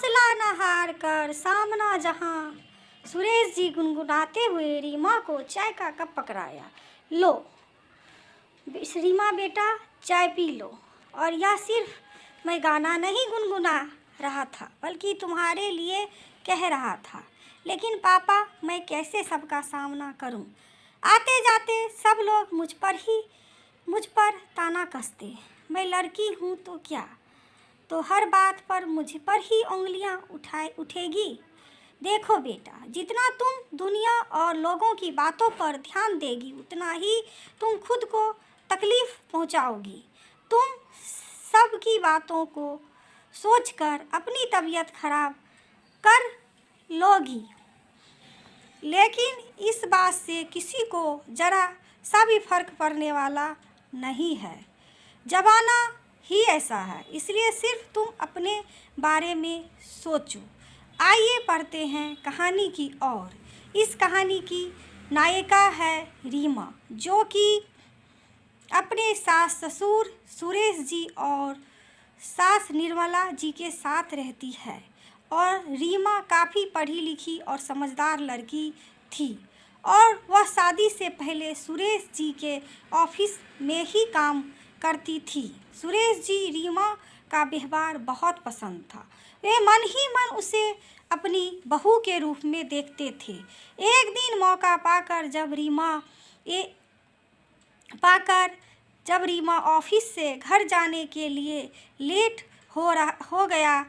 हौसला न हार कर सामना जहां। सुरेश जी गुनगुनाते हुए रीमा को चाय का कप पकड़ाया। लो रीमा बेटा, चाय पी लो। और यह सिर्फ मैं गाना नहीं गुनगुना रहा था, बल्कि तुम्हारे लिए कह रहा था। लेकिन पापा, मैं कैसे सबका सामना करूं? आते जाते सब लोग मुझ पर ताना कसते। मैं लड़की हूं तो क्या, तो हर बात पर मुझ पर ही उंगलियां उठेगी। देखो बेटा, जितना तुम दुनिया और लोगों की बातों पर ध्यान देगी, उतना ही तुम खुद को तकलीफ पहुंचाओगी। तुम सबकी बातों को सोचकर अपनी तबीयत खराब कर लोगी, लेकिन इस बात से किसी को जरा सा भी फर्क पड़ने वाला नहीं है। जमाना ही ऐसा है, इसलिए सिर्फ तुम अपने बारे में सोचो। आइए पढ़ते हैं कहानी की ओर। इस कहानी की नायिका है रीमा, जो कि अपने सास ससुर सुरेश जी और सास निर्मला जी के साथ रहती है। और रीमा काफ़ी पढ़ी लिखी और समझदार लड़की थी, और वह शादी से पहले सुरेश जी के ऑफिस में ही काम करती थी। सुरेश जी रीमा का व्यवहार बहुत पसंद था। वे मन ही मन उसे अपनी बहू के रूप में देखते थे। एक दिन मौका पाकर जब रीमा ऑफिस से घर जाने के लिए लेट हो गया,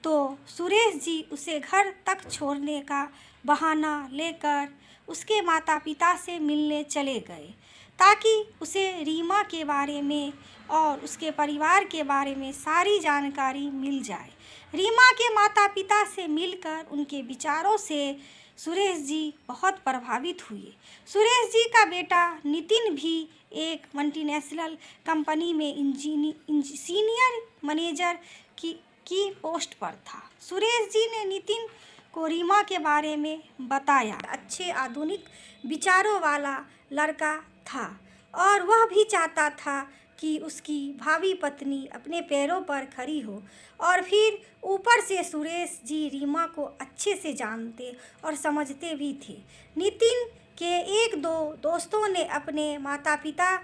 तो सुरेश जी उसे घर तक छोड़ने का बहाना लेकर उसके माता पिता से मिलने चले गए, ताकि उसे रीमा के बारे में और उसके परिवार के बारे में सारी जानकारी मिल जाए। रीमा के माता पिता से मिलकर उनके विचारों से सुरेश जी बहुत प्रभावित हुए। सुरेश जी का बेटा नितिन भी एक मल्टीनेशनल कंपनी में सीनियर मैनेजर की पोस्ट पर था। सुरेश जी ने नितिन को रीमा के बारे में बताया। अच्छे आधुनिक विचारों वाला लड़का था, और वह भी चाहता था कि उसकी भावी पत्नी अपने पैरों पर खड़ी हो। और फिर ऊपर से सुरेश जी रीमा को अच्छे से जानते और समझते भी थे। नितिन के एक दो दोस्तों ने अपने माता पिता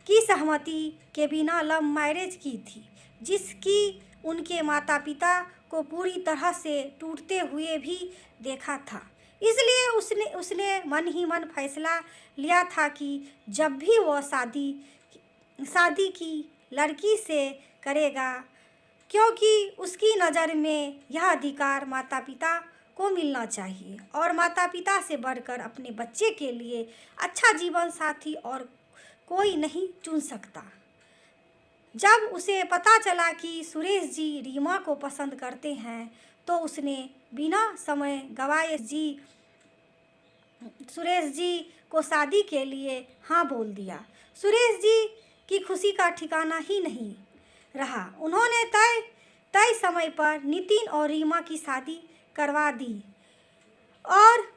की सहमति के बिना लव मैरिज की थी, जिसकी उनके माता पिता को पूरी तरह से टूटते हुए भी देखा था। इसलिए उसने मन ही मन फैसला लिया था कि जब भी वह शादी की लड़की से करेगा, क्योंकि उसकी नज़र में यह अधिकार माता पिता को मिलना चाहिए, और माता पिता से बढ़कर अपने बच्चे के लिए अच्छा जीवन साथी और कोई नहीं चुन सकता। जब उसे पता चला कि सुरेश जी रीमा को पसंद करते हैं, तो उसने बिना समय गवाए सुरेश जी को शादी के लिए हाँ बोल दिया। सुरेश जी की खुशी का ठिकाना ही नहीं रहा। उन्होंने तय समय पर नितिन और रीमा की शादी करवा दी, और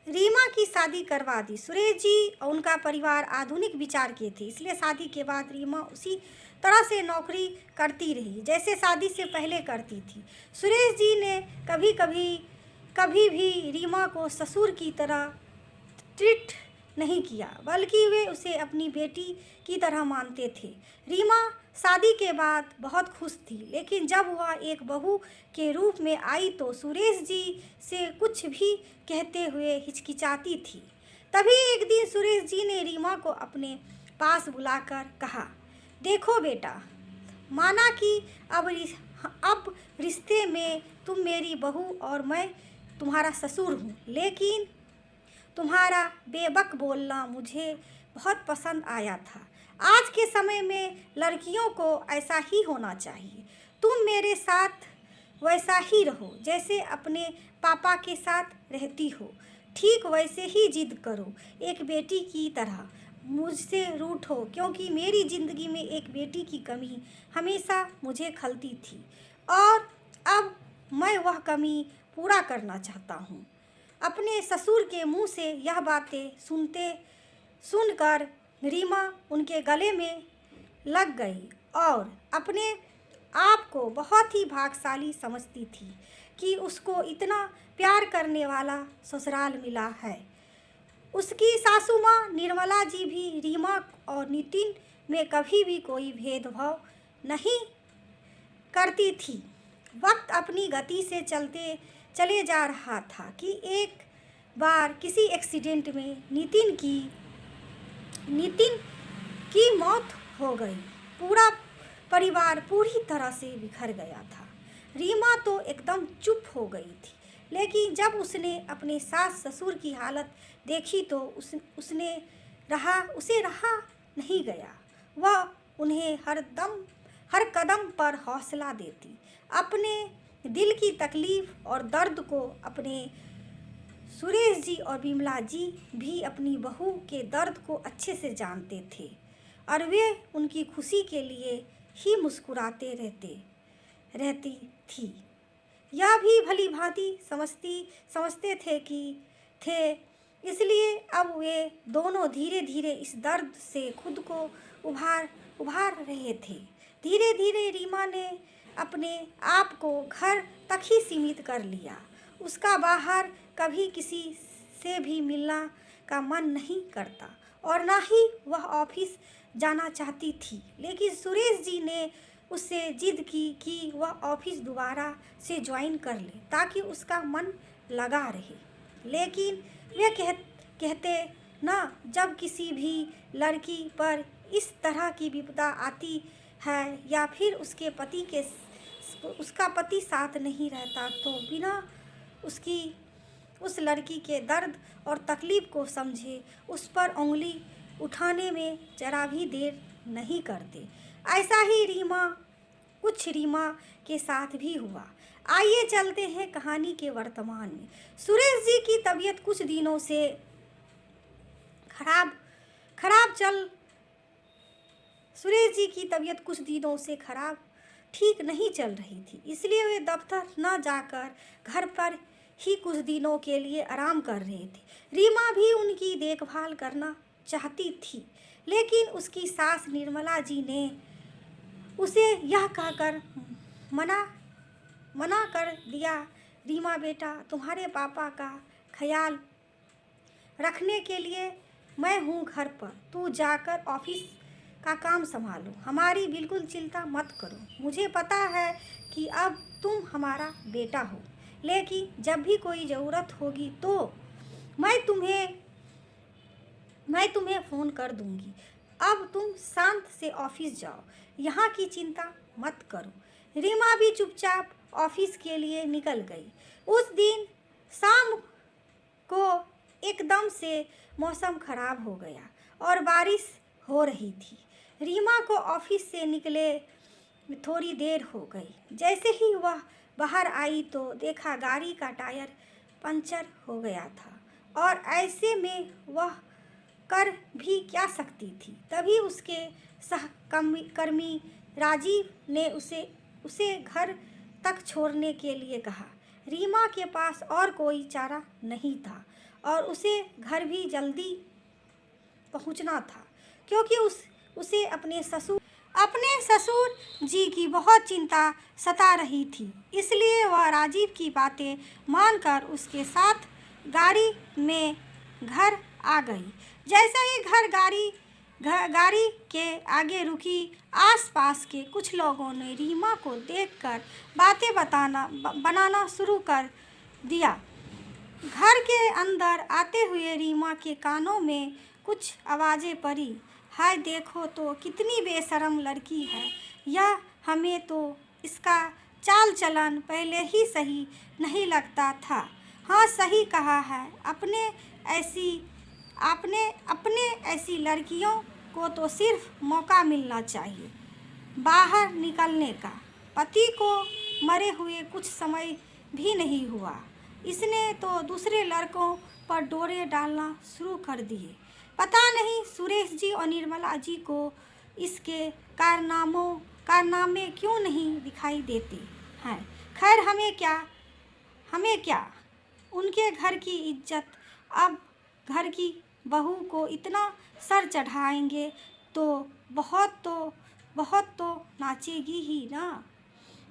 सुरेश जी और उनका परिवार आधुनिक विचार के थे, इसलिए शादी के बाद रीमा उसी तरह से नौकरी करती रही जैसे शादी से पहले करती थी। सुरेश जी ने कभी भी रीमा को ससुर की तरह ट्रीट नहीं किया, बल्कि वे उसे अपनी बेटी की तरह मानते थे। रीमा शादी के बाद बहुत खुश थी, लेकिन जब वह एक बहू के रूप में आई तो सुरेश जी से कुछ भी कहते हुए हिचकिचाती थी। तभी एक दिन सुरेश जी ने रीमा को अपने पास बुलाकर कहा, देखो बेटा, माना कि अब रिश्ते में तुम मेरी बहू और मैं तुम्हारा ससुर हूँ, लेकिन तुम्हारा बेबक बोलना मुझे बहुत पसंद आया था। आज के समय में लड़कियों को ऐसा ही होना चाहिए। तुम मेरे साथ वैसा ही रहो जैसे अपने पापा के साथ रहती हो, ठीक वैसे ही जिद करो, एक बेटी की तरह मुझसे रूठो, क्योंकि मेरी ज़िंदगी में एक बेटी की कमी हमेशा मुझे खलती थी, और अब मैं वह कमी पूरा करना चाहता हूँ। अपने ससुर के मुंह से यह बातें सुनकर रीमा उनके गले में लग गई और अपने आप को बहुत ही भाग्यशाली समझती थी कि उसको इतना प्यार करने वाला ससुराल मिला है। उसकी सासू माँ निर्मला जी भी रीमा और नितिन में कभी भी कोई भेदभाव नहीं करती थी। वक्त अपनी गति से चले जा रहा था कि एक बार किसी एक्सीडेंट में नितिन की मौत हो गई। पूरा परिवार पूरी तरह से बिखर गया था। रीमा तो एकदम चुप हो गई थी, लेकिन जब उसने अपने सास ससुर की हालत देखी तो उसे रहा नहीं गया। वह उन्हें हर कदम पर हौसला देती। अपने दिल की तकलीफ और दर्द को अपने सुरेश जी और विमला जी भी अपनी बहू के दर्द को अच्छे से जानते थे और वे उनकी खुशी के लिए ही मुस्कुराते रहती थी। यह भी भली भांति समझते थे। इसलिए अब वे दोनों धीरे धीरे इस दर्द से खुद को उभार रहे थे। धीरे धीरे रीमा ने अपने आप को घर तक ही सीमित कर लिया। उसका बाहर कभी किसी से भी मिलना का मन नहीं करता और ना ही वह ऑफिस जाना चाहती थी। लेकिन सुरेश जी ने उससे जिद की कि वह ऑफिस दोबारा से ज्वाइन कर ले ताकि उसका मन लगा रहे। लेकिन वे कहते ना, जब किसी भी लड़की पर इस तरह की विपदा आती है या फिर उसका पति साथ नहीं रहता तो बिना उस लड़की के दर्द और तकलीफ को समझे उस पर उंगली उठाने में जरा भी देर नहीं करते। ऐसा ही रीमा के साथ भी हुआ। आइए चलते हैं कहानी के वर्तमान में। सुरेश जी की तबीयत कुछ दिनों से खराब ठीक नहीं चल रही थी। इसलिए वे दफ्तर न जाकर घर पर ही कुछ दिनों के लिए आराम कर रहे थे। रीमा भी उनकी देखभाल करना चाहती थी, लेकिन उसकी सास निर्मला जी ने उसे यह कहकर मना कर दिया, रीमा बेटा, तुम्हारे पापा का ख्याल रखने के लिए मैं हूँ घर पर। तू जाकर ऑफिस का काम संभालो, हमारी बिल्कुल चिंता मत करो। मुझे पता है कि अब तुम हमारा बेटा हो, लेकिन जब भी कोई ज़रूरत होगी तो मैं तुम्हें फ़ोन कर दूंगी। अब तुम शांत से ऑफिस जाओ, यहाँ की चिंता मत करो। रीमा भी चुपचाप ऑफिस के लिए निकल गई। उस दिन शाम को एकदम से मौसम खराब हो गया और बारिश हो रही थी। रीमा को ऑफिस से निकले थोड़ी देर हो गई। जैसे ही वह बाहर आई तो देखा गाड़ी का टायर पंचर हो गया था और ऐसे में वह कर भी क्या सकती थी। तभी उसके सहकर्मी राजीव ने उसे घर तक छोड़ने के लिए कहा। रीमा के पास और कोई चारा नहीं था और उसे घर भी जल्दी पहुंचना था, क्योंकि उसे अपने ससुर जी की बहुत चिंता सता रही थी। इसलिए वह राजीव की बातें मानकर उसके साथ गाड़ी में घर आ गई। जैसे ही गाड़ी के आगे रुकी, आसपास के कुछ लोगों ने रीमा को देखकर बातें बनाना शुरू कर दिया। घर के अंदर आते हुए रीमा के कानों में कुछ आवाज़ें पड़ी। हाय देखो तो कितनी बेशर्म लड़की है यह, हमें तो इसका चाल चलन पहले ही सही नहीं लगता था। हाँ सही कहा है, अपने ऐसी लड़कियों को तो सिर्फ मौका मिलना चाहिए बाहर निकलने का। पति को मरे हुए कुछ समय भी नहीं हुआ, इसने तो दूसरे लड़कों पर डोरे डालना शुरू कर दिए। पता नहीं सुरेश जी और निर्मला जी को इसके कारनामे क्यों नहीं दिखाई देते हैं। खैर हमें क्या, उनके घर की इज्जत। अब घर की बहू को इतना सर चढ़ाएंगे तो बहुत तो नाचेगी ही ना।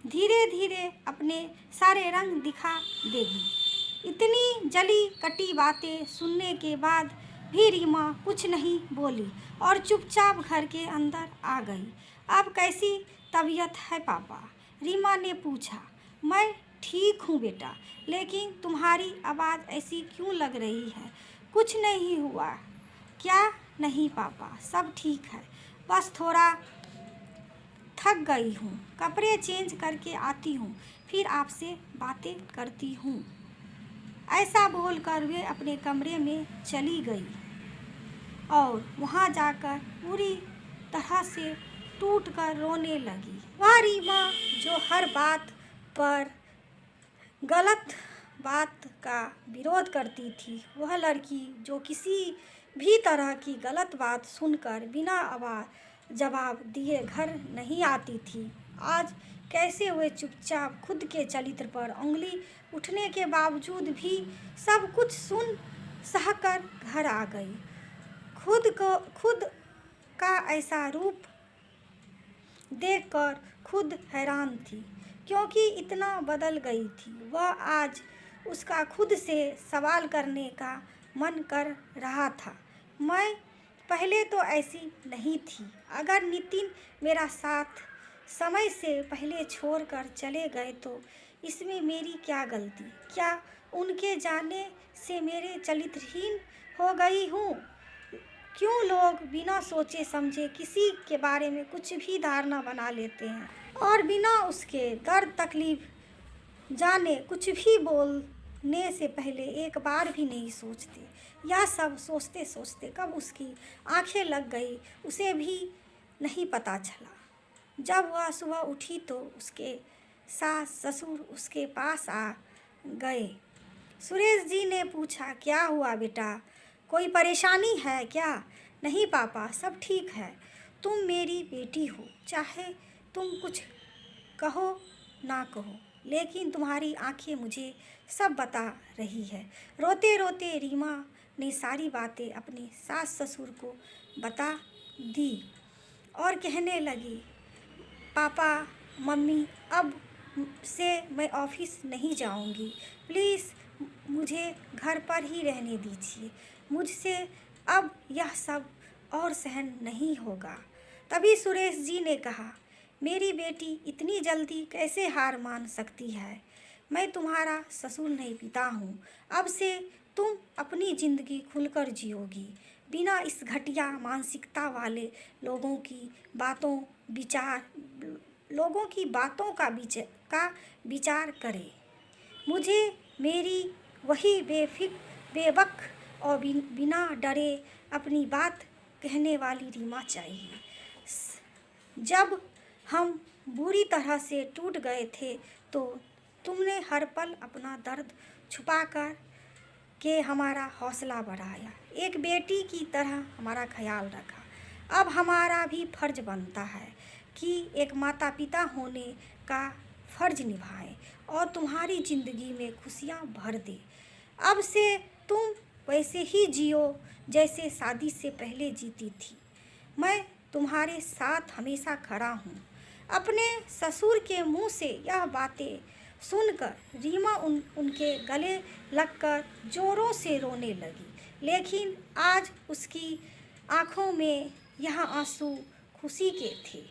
धीरे धीरे अपने सारे रंग दिखा देगी। इतनी जली कटी बातें सुनने के बाद भी रीमा कुछ नहीं बोली और चुपचाप घर के अंदर आ गई। अब कैसी तबीयत है पापा? रीमा ने पूछा। मैं ठीक हूँ बेटा, लेकिन तुम्हारी आवाज़ ऐसी क्यों लग रही है? कुछ नहीं हुआ क्या? नहीं पापा, सब ठीक है, बस थोड़ा थक गई हूँ। कपड़े चेंज करके आती हूँ, फिर आपसे बातें करती हूँ। ऐसा बोलकर वे अपने कमरे में चली गई और वहाँ जाकर पूरी तरह से टूटकर रोने लगी। वह रीमा जो हर बात पर गलत बात का विरोध करती थी, वह लड़की जो किसी भी तरह की गलत बात सुनकर बिना जवाब दिए घर नहीं आती थी, आज कैसे वे चुपचाप खुद के चरित्र पर उंगली उठने के बावजूद भी सब कुछ सुन सहकर घर आ गई। खुद का ऐसा रूप देखकर खुद हैरान थी, क्योंकि इतना बदल गई थी वह। आज उसका खुद से सवाल करने का मन कर रहा था, मैं पहले तो ऐसी नहीं थी। अगर नितिन मेरा साथ समय से पहले छोड़कर चले गए तो इसमें मेरी क्या गलती? क्या उनके जाने से मेरे चरित्रहीन हो गई हूँ? क्यों लोग बिना सोचे समझे किसी के बारे में कुछ भी धारणा बना लेते हैं और बिना उसके दर्द तकलीफ जाने कुछ भी बोलने से पहले एक बार भी नहीं सोचते? यह सब सोचते सोचते कब उसकी आंखें लग गई उसे भी नहीं पता चला। जब वह सुबह उठी तो उसके सास ससुर उसके पास आ गए। सुरेश जी ने पूछा, क्या हुआ बेटा, कोई परेशानी है क्या? नहीं पापा, सब ठीक है। तुम मेरी बेटी हो, चाहे तुम कुछ कहो ना कहो, लेकिन तुम्हारी आंखें मुझे सब बता रही है। रोते रोते रीमा ने सारी बातें अपने सास ससुर को बता दी और कहने लगी, पापा मम्मी, अब से मैं ऑफिस नहीं जाऊंगी, प्लीज़ मुझे घर पर ही रहने दीजिए, मुझसे अब यह सब और सहन नहीं होगा। तभी सुरेश जी ने कहा, मेरी बेटी इतनी जल्दी कैसे हार मान सकती है? मैं तुम्हारा ससुर नहीं पिता हूँ। अब से तुम अपनी ज़िंदगी खुलकर जियोगी, बिना इस घटिया मानसिकता वाले लोगों की बातों का विचार करे। मुझे मेरी वही बेवक और बिना डरे अपनी बात कहने वाली रीमा चाहिए। जब हम बुरी तरह से टूट गए थे तो तुमने हर पल अपना दर्द छुपाकर के हमारा हौसला बढ़ाया, एक बेटी की तरह हमारा ख्याल रखा। अब हमारा भी फर्ज बनता है कि एक माता पिता होने का फर्ज निभाएं और तुम्हारी ज़िंदगी में खुशियाँ भर दे। अब से तुम वैसे ही जियो जैसे शादी से पहले जीती थी। मैं तुम्हारे साथ हमेशा खड़ा हूँ। अपने ससुर के मुंह से यह बातें सुनकर रीमा उनके गले लगकर जोरों से रोने लगी, लेकिन आज उसकी आंखों में यह आंसू खुशी के थे।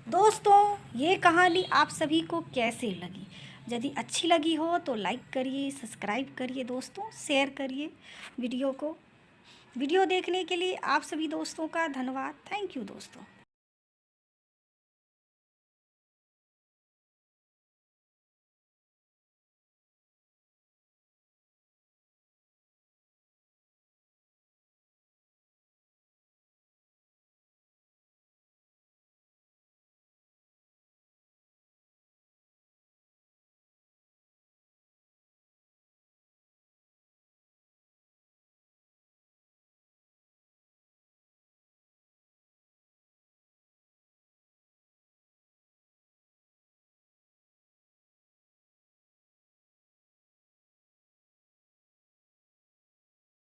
दोस्तों, ये कहानी आप सभी को कैसे लगी? यदि अच्छी लगी हो तो लाइक करिए, सब्सक्राइब करिए दोस्तों, शेयर करिए वीडियो को। वीडियो देखने के लिए आप सभी दोस्तों का धन्यवाद। थैंक यू दोस्तों।